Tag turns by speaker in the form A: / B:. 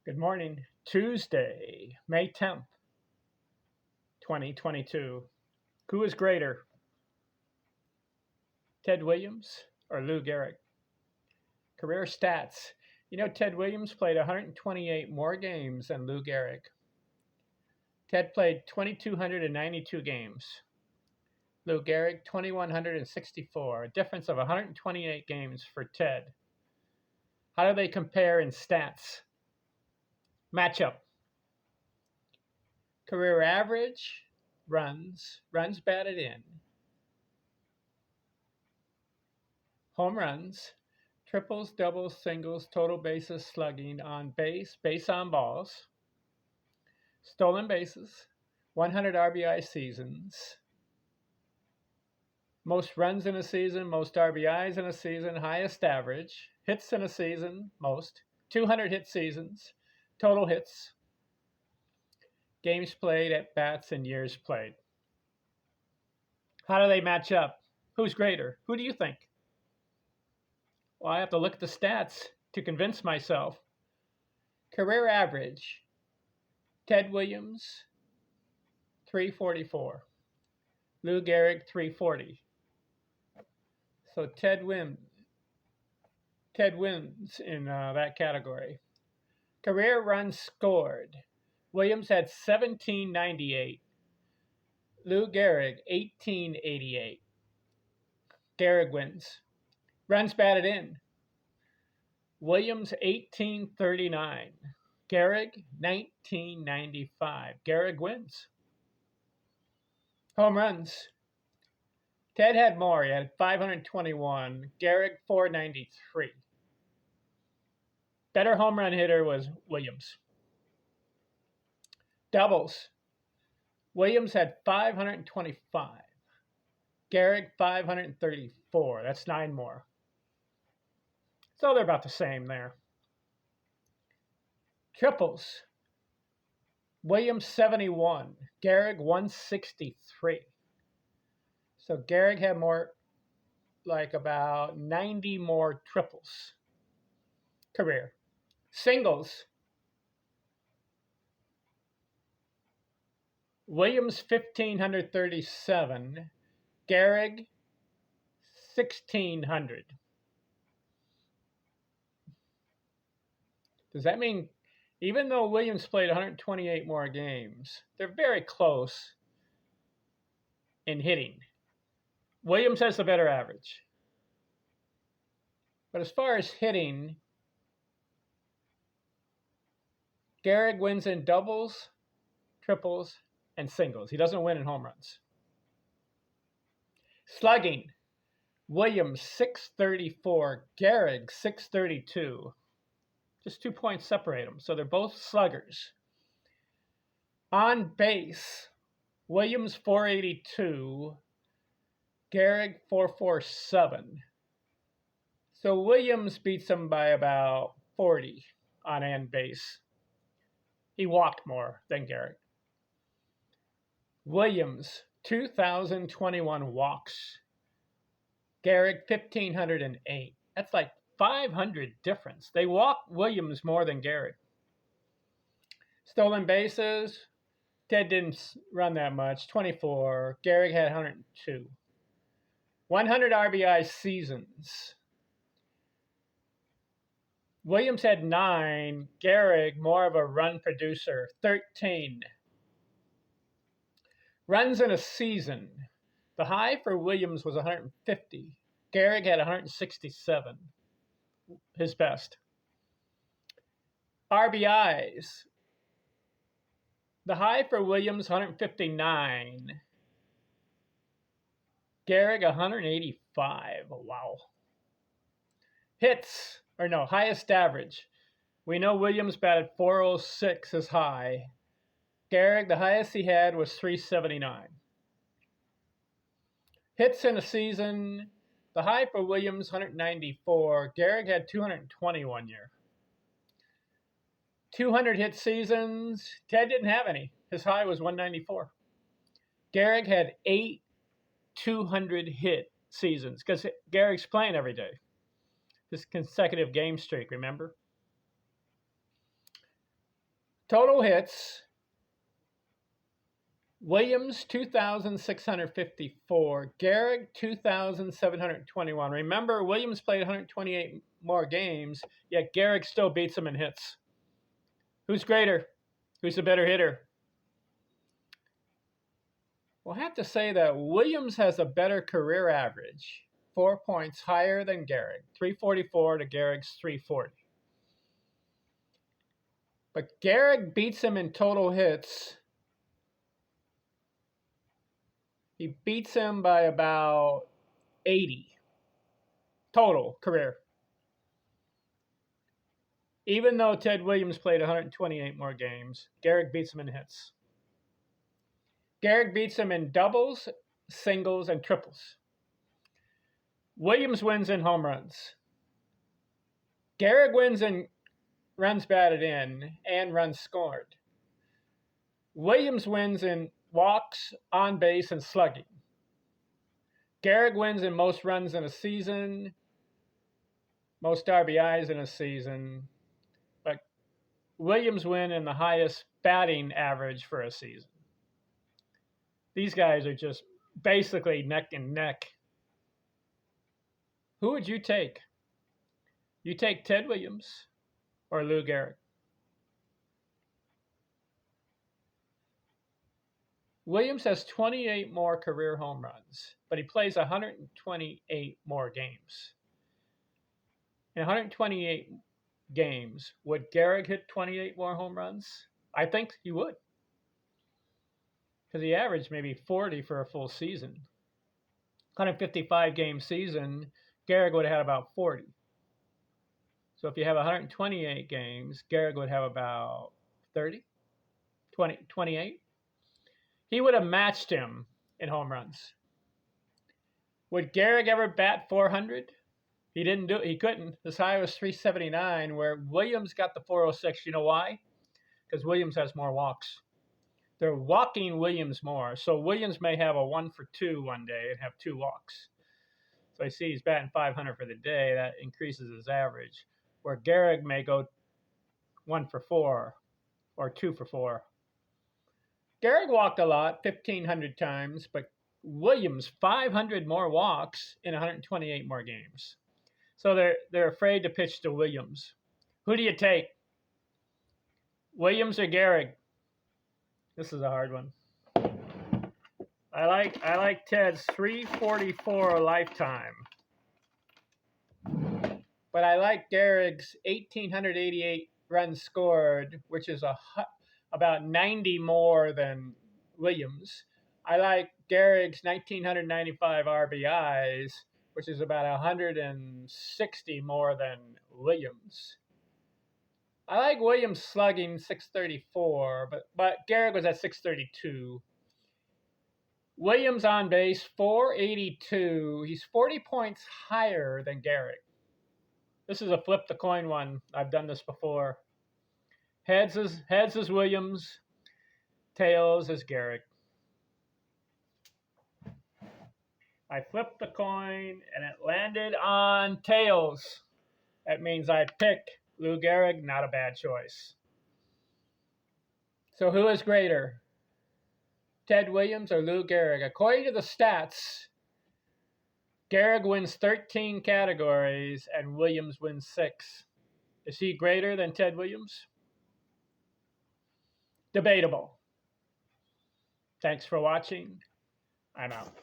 A: Good morning. Tuesday, May 10th, 2022. Who is greater, Ted Williams or Lou Gehrig? Career stats. Ted Williams played 128 more games than Lou Gehrig. Ted played 2,292 games. Lou Gehrig, 2,164. A difference of 128 games for Ted. How do they compare in stats? Matchup. Career average, runs batted in, home runs, triples, doubles, singles, total bases, slugging, on base, base on balls, stolen bases, 100 RBI seasons, most runs in a season, most RBIs in a season, highest average, hits in a season, most, 200 hit seasons, total hits, games played, at bats, and years played. How do they match up? Who's greater? Who do you think? Well, I have to look at the stats to convince myself. Career average, Ted Williams, 344. Lou Gehrig, 340. So Ted wins. Ted wins in that category. Career runs scored. Williams had 1798. Lou Gehrig, 1888. Gehrig wins. Runs batted in. Williams, 1839. Gehrig, 1995. Gehrig wins. Home runs. Ted had more. He had 521. Gehrig, 493. Better home run hitter was Williams. Doubles. Williams had 525. Gehrig, 534. That's 9 more. So they're about the same there. Triples. Williams, 71. Gehrig, 163. So Gehrig had more, like about 90 more triples. Career. Singles. Williams, 1,537. Gehrig, 1,600. Does that mean, even though Williams played 128 more games, they're very close in hitting? Williams has the better average. But as far as hitting, Gehrig wins in doubles, triples, and singles. He doesn't win in home runs. Slugging. Williams, 634. Gehrig, 632. Just 2 points separate them. So they're both sluggers. On base, Williams, 482. Gehrig, 447. So Williams beats him by about 40 on base. He walked more than Gehrig. Williams, 2,021 walks. Gehrig, 1,508. That's like 500 difference. They walk Williams more than Gehrig. Stolen bases, Ted didn't run that much, 24. Gehrig had 102. 100 RBI seasons. Williams had 9. Gehrig, more of a run producer, 13. Runs in a season. The high for Williams was 150. Gehrig had 167, his best. RBIs. The high for Williams, 159. Gehrig, 185. Oh, wow. Hits, or no, highest average. We know Williams batted 406 as high. Gehrig, the highest he had was 379. Hits in a season, the high for Williams, 194. Gehrig had 221 year. 200 hit seasons, Ted didn't have any. His high was 194. Gehrig had 8 200 hit seasons because Gehrig's playing every day. This consecutive game streak, remember? Total hits, Williams 2,654, Gehrig 2,721. Remember, Williams played 128 more games, yet Gehrig still beats him in hits. Who's greater? Who's the better hitter? We'll have to say that Williams has a better career average, 4 points higher than Gehrig, 344 to Gehrig's 340. But Gehrig beats him in total hits. He beats him by about 80 total career. Even though Ted Williams played 128 more games, Gehrig beats him in hits. Gehrig beats him in doubles, singles, and triples. Williams wins in home runs. Gehrig wins in runs batted in and runs scored. Williams wins in walks, on base, and slugging. Gehrig wins in most runs in a season, most RBIs in a season, but Williams win in the highest batting average for a season. These guys are just basically neck and neck. Who would you take? You take Ted Williams or Lou Gehrig? Williams has 28 more career home runs, but he plays 128 more games. In 128 games, would Gehrig hit 28 more home runs? I think he would. Because he averaged maybe 40 for a full season. 155 game season, Gehrig would have had about 40. So if you have 128 games, Gehrig would have about 30, 20, 28. He would have matched him in home runs. Would Gehrig ever bat 400? He didn't do it. He couldn't. His high was 379, where Williams got the 406. You know why? Because Williams has more walks. They're walking Williams more. So Williams may have a 1 for 2 one day and have 2 walks. So I see he's batting 500 for the day. That increases his average. Where Gehrig may go 1 for 4 or 2 for 4. Gehrig walked a lot, 1,500 times, but Williams 500 more walks in 128 more games. So they're afraid to pitch to Williams. Who do you take? Williams or Gehrig? This is a hard one. I like Ted's 344 lifetime. But I like Gehrig's 1,888 runs scored, which is about 90 more than Williams. I like Gehrig's 1,995 RBIs, which is about 160 more than Williams. I like Williams slugging 634, but Gehrig was at 632. Williams on base 482. He's 40 points higher than Gehrig. This is a flip the coin one. I've done this before. Heads is Williams. Tails is Gehrig. I flipped the coin and it landed on tails. That means I pick Lou Gehrig, not a bad choice. So who is greater? Ted Williams or Lou Gehrig? According to the stats, Gehrig wins 13 categories and Williams wins 6. Is he greater than Ted Williams? Debatable. Thanks for watching. I'm out.